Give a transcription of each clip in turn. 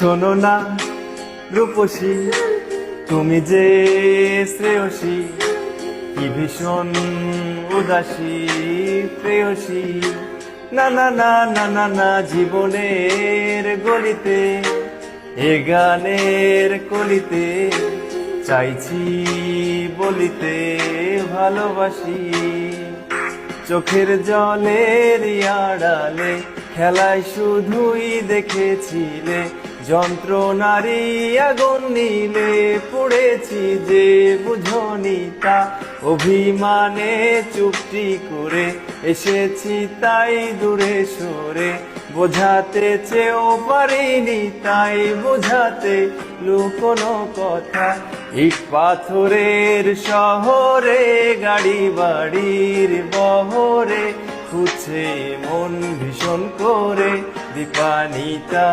শোনো না রূপসী, তুমি যে শ্রেয়সী, কি ভীষণ উদাসী প্রেয়সী। না না না না না না, জীবনের গলিতে এ গানের কলিতে চাইছি বলিতে ভালোবাসি। চোখের জলের আড়ালে খেলায় শুধুই দেখেছিলে যন্ত্রণারই আগুন নীলে পড়েছি যে বুঝনি তা। অভিমানে চুপটি করে এসেছি তাই দূরে সরে, বোঝাতে চেয়েও পারিনি তাই বোঝাতে লুকোনো কথা। ইট পাথরের শহরে গাড়ি বাড়ির বহরে খুঁজছে মন ভীষণ করে দীপানিতা।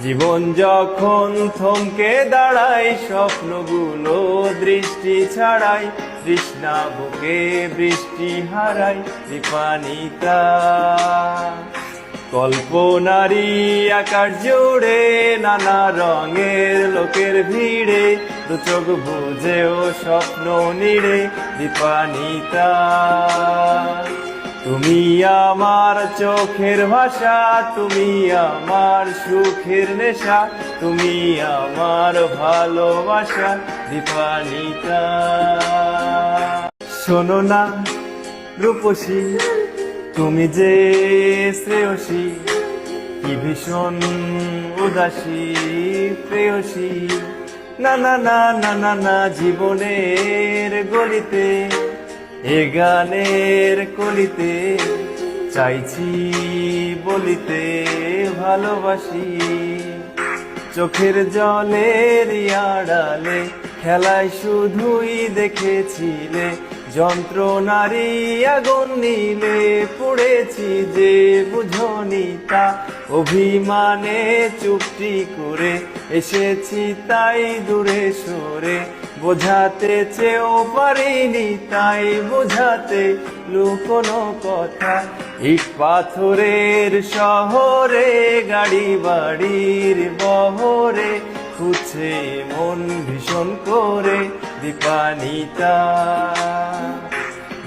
জীবন যখন থমকে দাঁড়ায় স্বপ্নগুলো দৃষ্টি ছাড়াই, তৃষ্ণা বুকে বৃষ্টি হারাই দীপানিতা। কল্পনারই আকাশ জুড়ে নানা রঙের লোকের ভিড়ে, দু চোখ বুঝেও স্বপ্ন নিড়ে দীপানিতা। তুমি আমার চোখের ভাষা, তুমি আমার সুখের নেশা, তুমি আমার ভালোবাসা দীপানিতা। শোনো না রূপসী, তুমি যে শ্রেয়সী, কি ভীষণ উদাসী প্রেয়সী। না না না না না না, জীবনের গলিতে এ গানের কলিতে চাইছি বলিতে ভালোবাসি। চোখের জলের আড়ালে খেলায় শুধুই দেখেছিলে যন্ত্রণারই আগুন নীলে পড়েছি যে বুঝনি তা। অভিমানে চুপটি করে এসেছি তাই দূরে সরে, বোঝাতে চেয়েও পারিনি তাই বোঝাতে লুকোনো কথা। ইট পাথরের শহরে গাড়ি বাড়ির বহরে খুঁজছে মন ভীষণ করে দীপানিতা।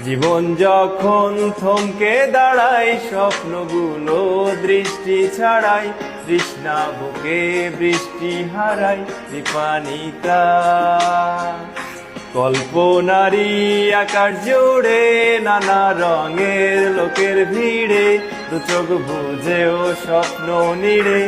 জীবন যখন থমকে দাঁড়ায় স্বপ্নগুলো দৃষ্টি ছাড়াই, তৃষ্ণা বুকে বৃষ্টি হারাই দীপানিতা। কল্পনারই আকাশ জুড়ে নানা রঙের লোকের ভিড়ে, দু চোখ বুঝেও স্বপ্ন নিড়ে